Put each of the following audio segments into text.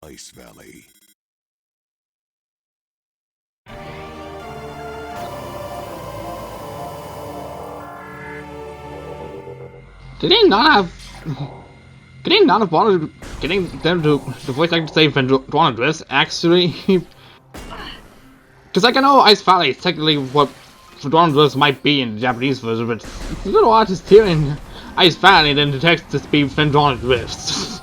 Ice Valley. Did they not have... Could they not have wanted getting them to the voice actor to say Vendwana Dress, actually? Because like, I know Ice Valley is technically what Vendwana Dress might be in the Japanese version, but it's a little odd just hearing Ice Valley and then the text to be Vendwana Drifts.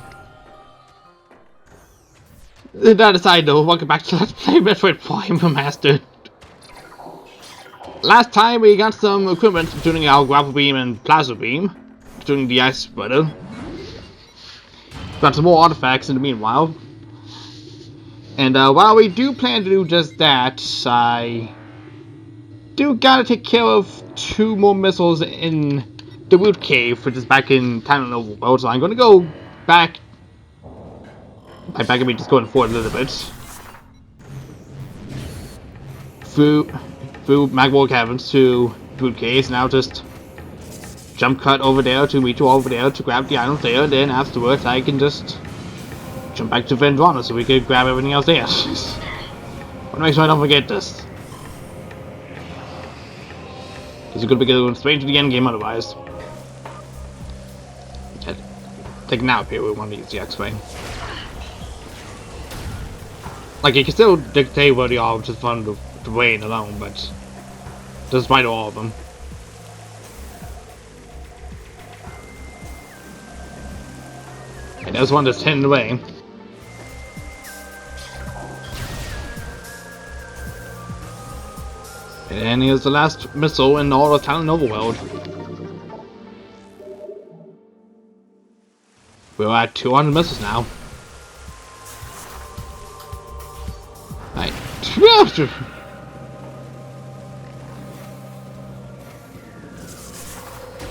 That aside though, welcome back to Let's Play Metroid Prime Remastered. Last time we got some equipment tuning our grapple beam and plasma beam, tuning the ice spreader. Got some more artifacts in the meanwhile. And while we do plan to do just that, I do gotta take care of 2 more missiles in the root cave, which is back in Town and Overworld, so I'm gonna go back. By back, I mean just going forward a little bit. Through Magwell Caverns to the root caves, now just jump cut over there to meet you over there to grab the items there, and then afterwards I can just jump back to Vendwana so we can grab everything else there. I want to make sure I don't forget this. Because it could be going straight to the end game otherwise. Take a nap here, we want to use the X-Ray. Like, you can still dictate where they are, which is fun to wait alone, but despite all of them. And there's one that's hidden away. And here's the last missile in all of Town and Overworld. We're at 200 missiles now. Right.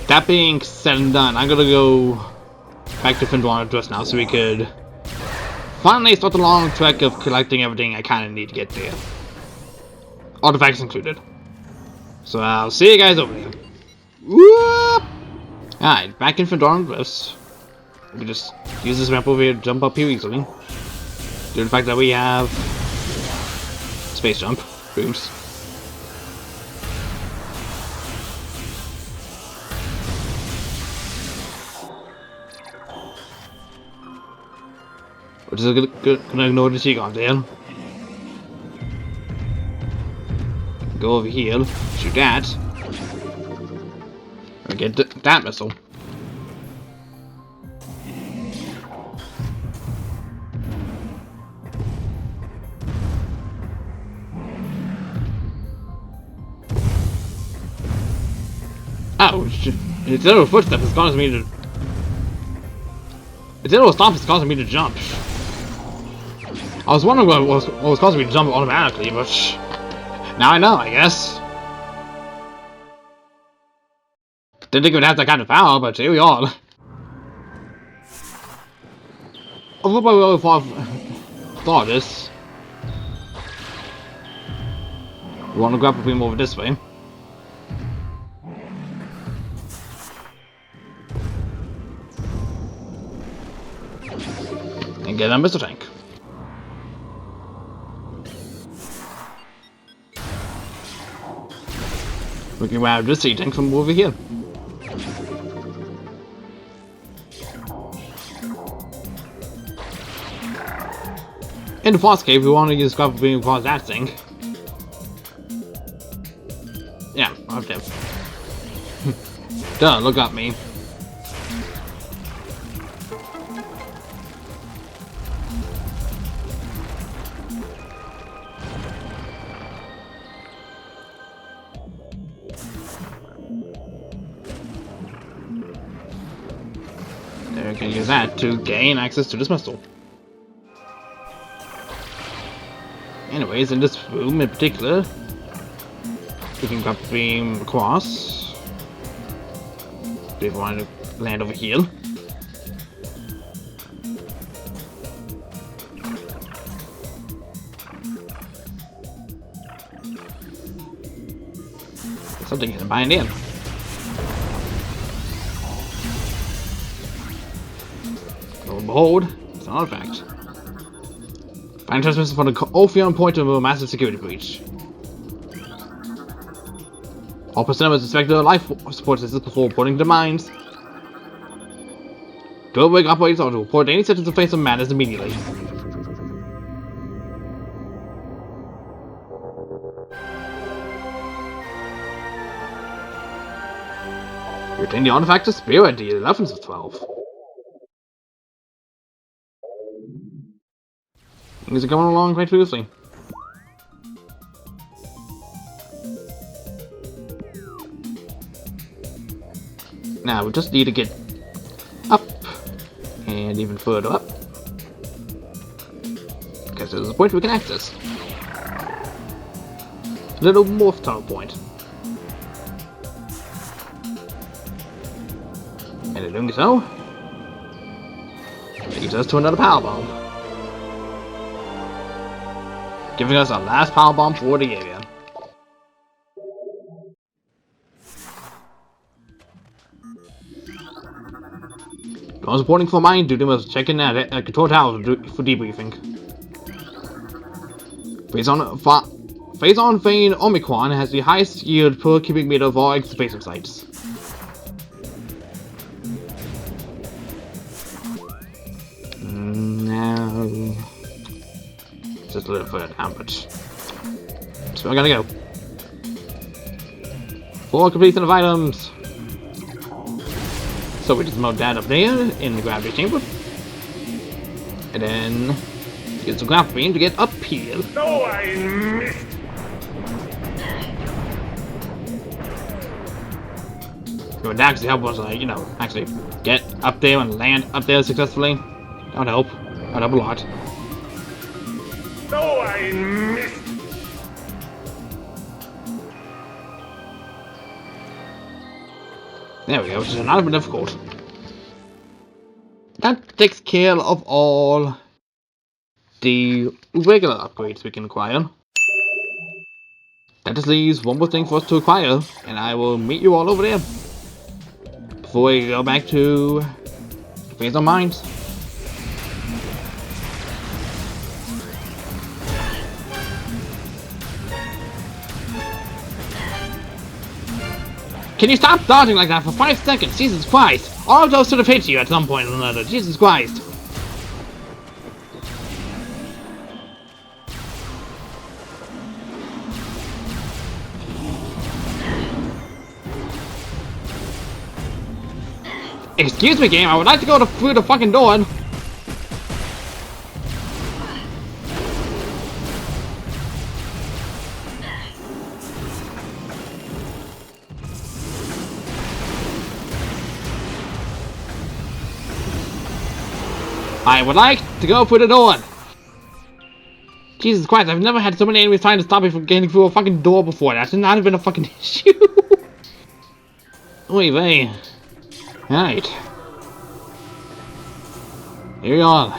That being said and done, I'm gonna go back to Vendwana Dress now so we could finally start the long trek of collecting everything I kinda need to get there. Artifacts included. So I'll see you guys over there. Whoop! Alright, back in Vendwana Dress. We can just use this ramp over here to jump up here easily. Due to the fact that we have space jump booms. We're just gonna ignore the T-Gon there. Go over here, shoot that. And get that missile. Ouch! Its little footstep is causing me to. Its little stomp is causing me to jump. I was wondering what was causing me to jump automatically, but now I know, I guess. Didn't think it would have that kind of power, but here we are. I hope I really thought this. We want to grab the beam over this way. And get a missile tank. We can grab this sea tank from over here. In the boss cave, we want to use grapple beam across that thing. Yeah, okay. Duh, look at me. There we can use that to gain access to this missile. Anyways, in this room in particular, we can grab the beam across. Do you want to land over here? There's something hidden behind here. Lo and behold, it's an artifact. Find transmission from the Ophion point to a massive security breach. All personnel must inspect the life support systems before reporting to the mines. Doorway operators are to report any symptoms of face of madness immediately. Retain the artifact of spirit, the 11th of 12. Things are coming along quite smoothly. Now we just need to get up and even further up. Because there's a point we can access. A little morph tunnel point. And in doing so, it leads us to another power bomb. Giving us our last power bomb for the area. I was reporting for mine duty, must check in at control tower for debriefing. Phase-on Vein Omicron has the highest yield per cubic meter of all excavation sites. Now, just a little further down, but so we're gonna go. 4 completion of items. So we just mount that up there in the gravity chamber. And then use the graph beam to get up here. No, I missed! It would actually help us, like, you know, actually get up there and land up there successfully. That would help. That would help a lot. No, I missed! There we go, which is not a bit difficult. That takes care of all the regular upgrades we can acquire. That just leaves one more thing for us to acquire, and I will meet you all over there. Before we go back to Phase on Mines. Can you stop dodging like that for 5 seconds? Jesus Christ! All of those should have hit you at some point or another. Jesus Christ! Excuse me, game. I would like to go through the fucking door. I would like to go through the door. Jesus Christ, I've never had so many enemies trying to stop me from getting through a fucking door before. That's not even a fucking issue. Oy vey. Alright. Here we are.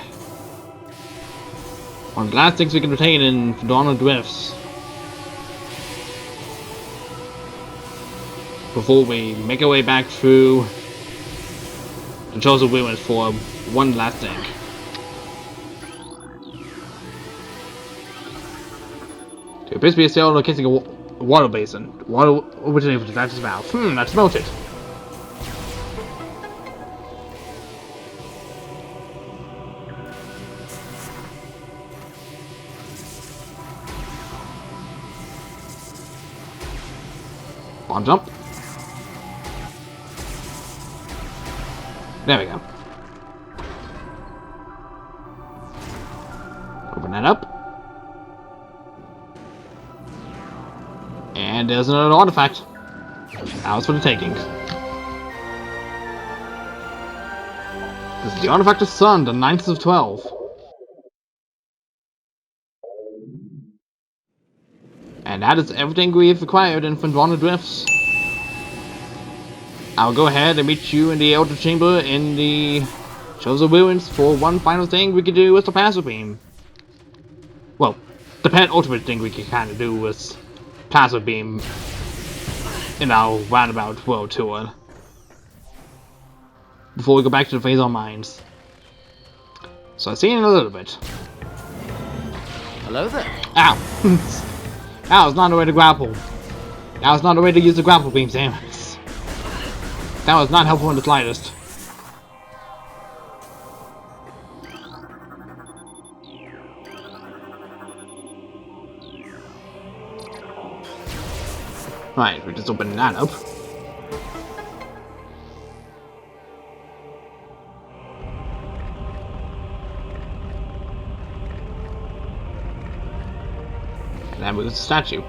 One of the last things we can retain in Dawn Drifts. Before we make our way back through the Chozo Artifacts for one last thing. There appears to be a sail locating a water basin. Water originating from Disaster's mouth. That's melted. Bomb jump. There we go. Open that up. And there's another artifact. Now it's for the taking. This is the Artifact of Sun, the 9th of 12. And that is everything we've acquired in Fandwana Drifts. I'll go ahead and meet you in the Elder Chamber in the Chozo Ruins for one final thing we can do with the Plasma Beam. Well, the ultimate thing we can kind of do with Plasma Beam in our roundabout world tour. Before we go back to the Phase on Mines. So I'll see you in a little bit. Hello there. Ow! That was not the way to grapple. That was not the way to use the grapple beam, Samus. That was not helpful in the slightest. Right, we just opened that up. That was a statue.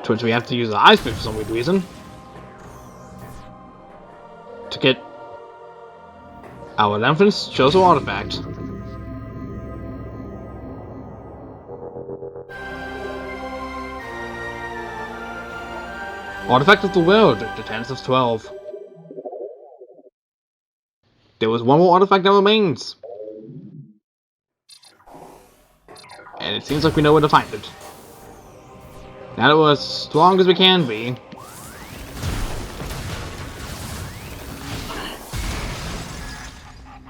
To which we have to use the ice pick for some weird reason. To get our 11th Chozo Artifact. Artifact of the World, the 10th of 12. There was one more artifact that remains. And it seems like we know where to find it. Now that we're as strong as we can be.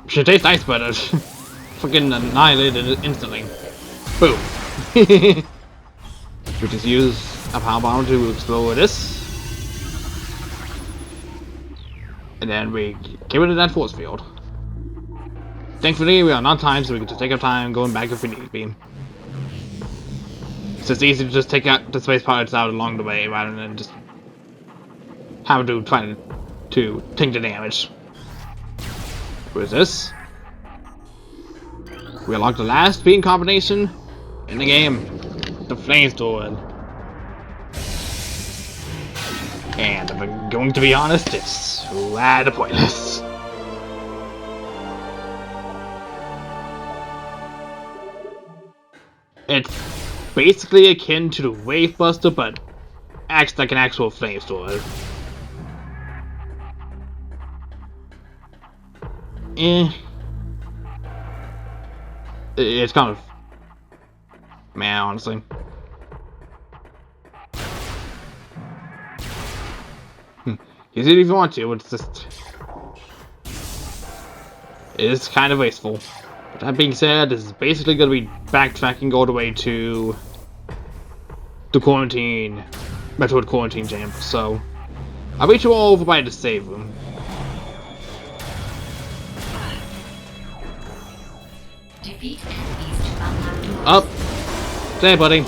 Should taste ice, but fucking annihilated it instantly. Boom. We just use a power bomb to explode this. And then we get rid of that force field. Thankfully, we are not timed, so we can just take our time going back if we need be. So it's easy to just take out the space pirates out along the way rather than just have to try to take the damage. What is this? We unlocked the last beam combination in the game, the flamethrower. And if I'm going to be honest, it's rather pointless. It's basically akin to the Wave Buster, but acts like an actual flamethrower. It's kind of man, honestly. Use it if you want to, it's just it's kind of wasteful. But that being said, this is basically going to be backtracking all the way to the quarantine, Metroid quarantine chamber, so I'll reach you all over by the save room. Defeat enemies to unlock doors. Up, there, buddy.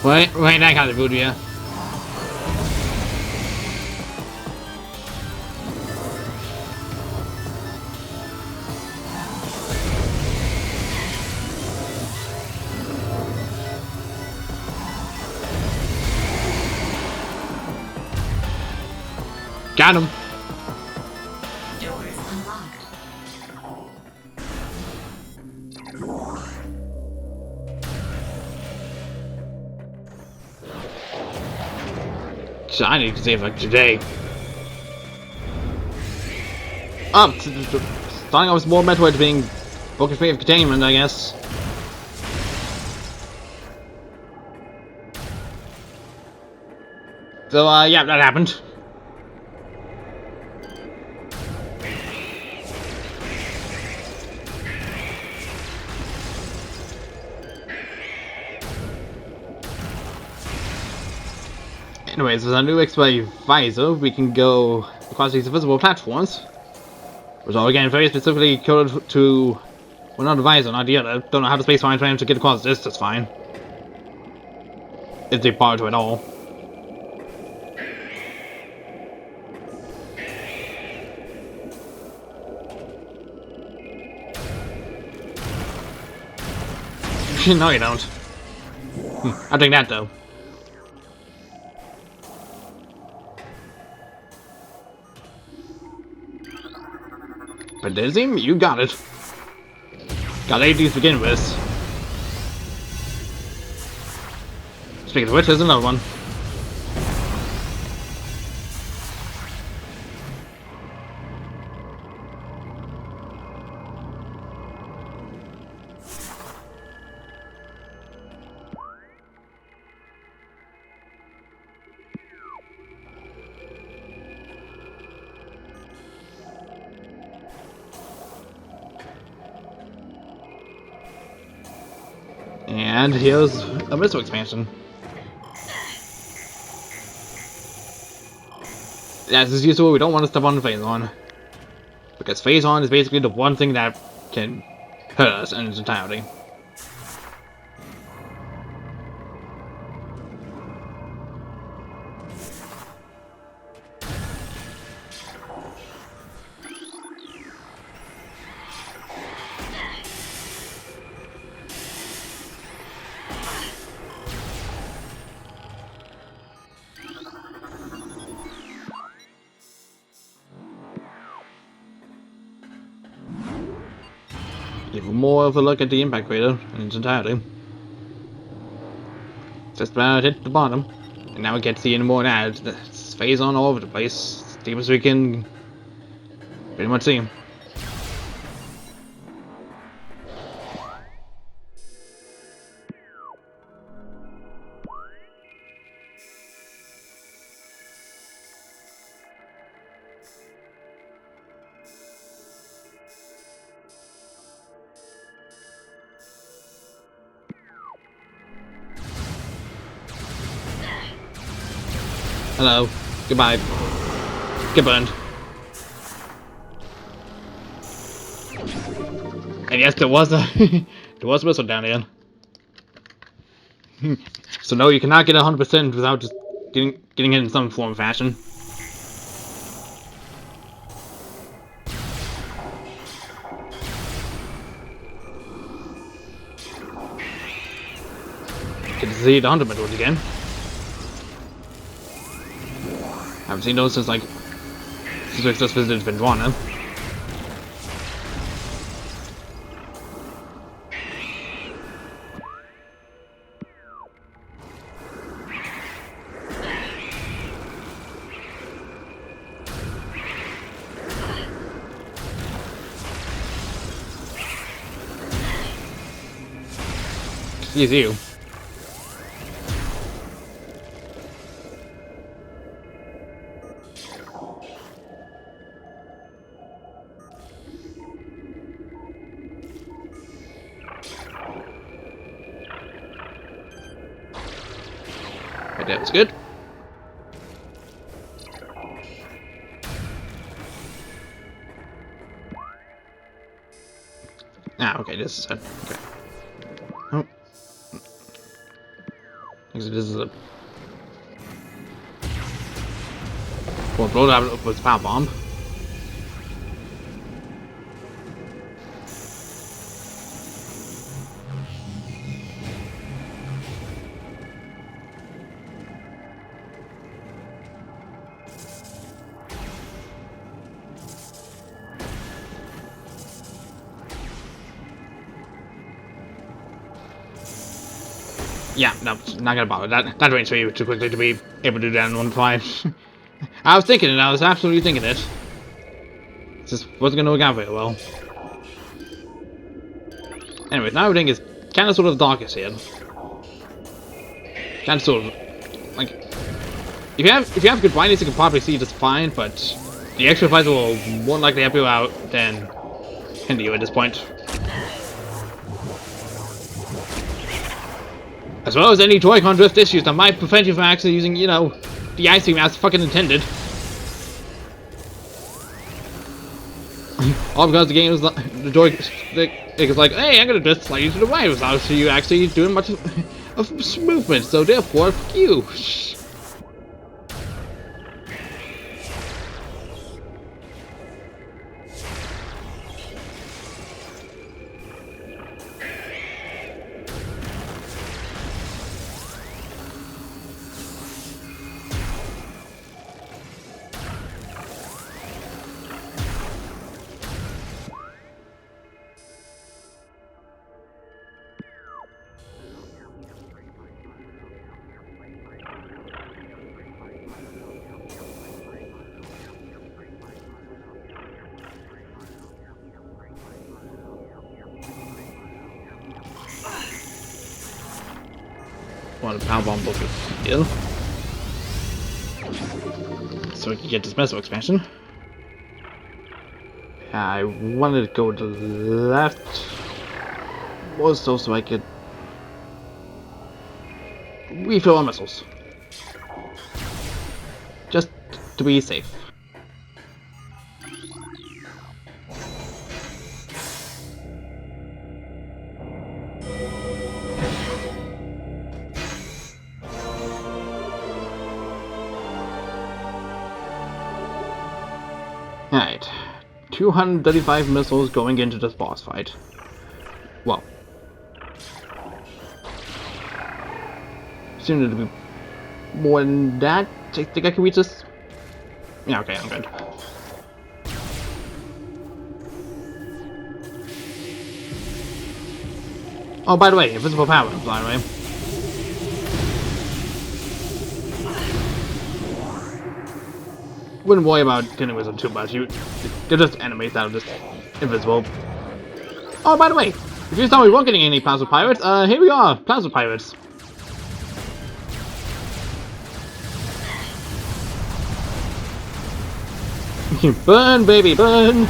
Wait, that kind of food, yeah. Got him. Doors unlocked. So I need to save like today. Starting off with more Metroid being broken free of containment, I guess. So yeah, that happened. Anyways, with our new X-ray visor, we can go across these invisible platforms, which are again very specifically coded to, well, not the visor, not the other. Don't know how the space mines managed to get across this. That's fine. If they bother to at all. No, you don't. I'll take that though. But Dizzy, you got it. Got 80s to begin with. Speaking of which, there's another one. And here's a missile expansion. Yeah, this is useful. We don't want to step on phase on. Because phase on is basically the one thing that can hurt us in its entirety. Even more of a look at the impact crater in its entirety. Just about hit the bottom, and now we can't see any more now. It's phase on all over the place. As deep as we can pretty much see. Hello. Goodbye. Get burned. And yes, there was a there was a whistle down here. So no, you cannot get 100% without just getting hit in some form of fashion. Good to see the 100 Metroid again. I haven't seen those since we just visited Vendwana. Excuse you. Right, that's good. Ah, okay, this is it. Okay. Oh. This is a... Well, blow that up with a power bomb. Yeah, no, not gonna bother. That range for you too quickly to be able to do that in one fight. I was thinking it, I was absolutely thinking it. It just wasn't gonna work out very well. Anyways, now everything is kinda sort of darkest here. Kinda sort of like if you have good brightness you can probably see just fine, but the extra fights will more likely help you out than hinder you at this point. As well as any Joy-Con drift issues that might prevent you from actually using, you know, the ice cream as fucking intended. All because the game is like, the joystick is like, hey, I'm gonna just slide you to the right without you actually doing much of movement, so therefore, fuck you. Want to powerbomb both of you. So we can get this missile expansion. I wanted to go to the left more so I could refill our missiles. Just to be safe. Alright. 235 missiles going into this boss fight. Well. Soon it'll be more than that. I think I can reach this. Yeah, okay, I'm good. Oh, by the way, invisible power, by the way. Wouldn't worry about dealing with them too much. They're just enemies that are just invisible. Oh, by the way, if you thought we weren't getting any plasma pirates, here we are, plasma pirates. Burn, baby, burn!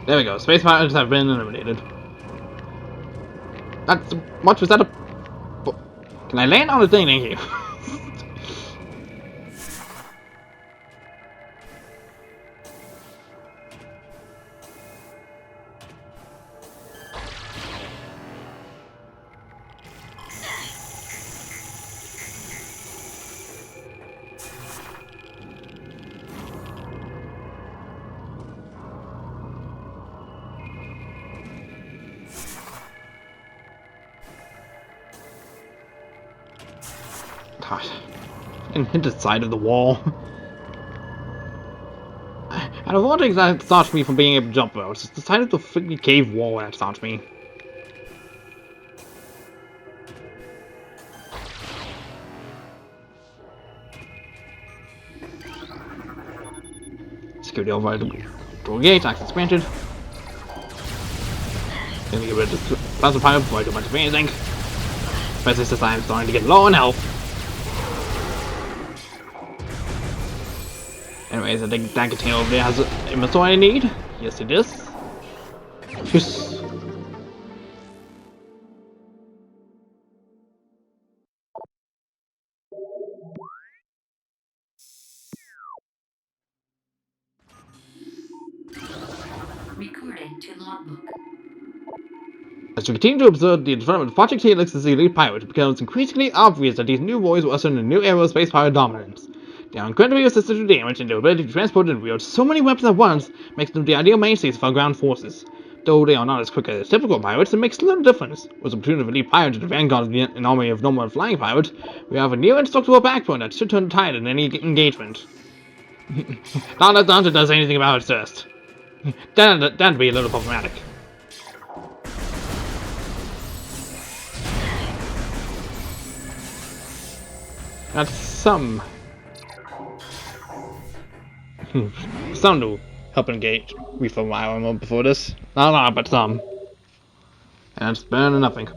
There we go. Space pirates have been eliminated. That's what was that? Can I land on the thing? Thank you. God, I can hit the side of the wall. Out of all things that stopped me from being able to jump though, it's the side of the freaking cave wall that stopped me. Security override door gate, access granted. Gonna get rid of the plasma pipe before I do much of anything. Especially since I'm starting to get low on health. Anyways, I think that container over there has a missile I need. Yes, it is. Yes. Recording to logbook. As we continue to observe the development of Project Helix's elite pirate, it becomes increasingly obvious that these new boys will usher in a new era of space pirate dominance. They are incredibly resistant to damage, and their ability to transport and wield so many weapons at once makes them the ideal mainstays of our ground forces. Though they are not as quick as typical pirates, it makes little difference. With the platoon of elite pirates at the vanguard of an army of normal flying pirates, we have a near indestructible backbone that should turn the tide in any engagement. Not that the hunter does anything about it first. That'd be a little problematic. That's some to help engage refill my armor before this. Not a lot, but some. And it's better than nothing.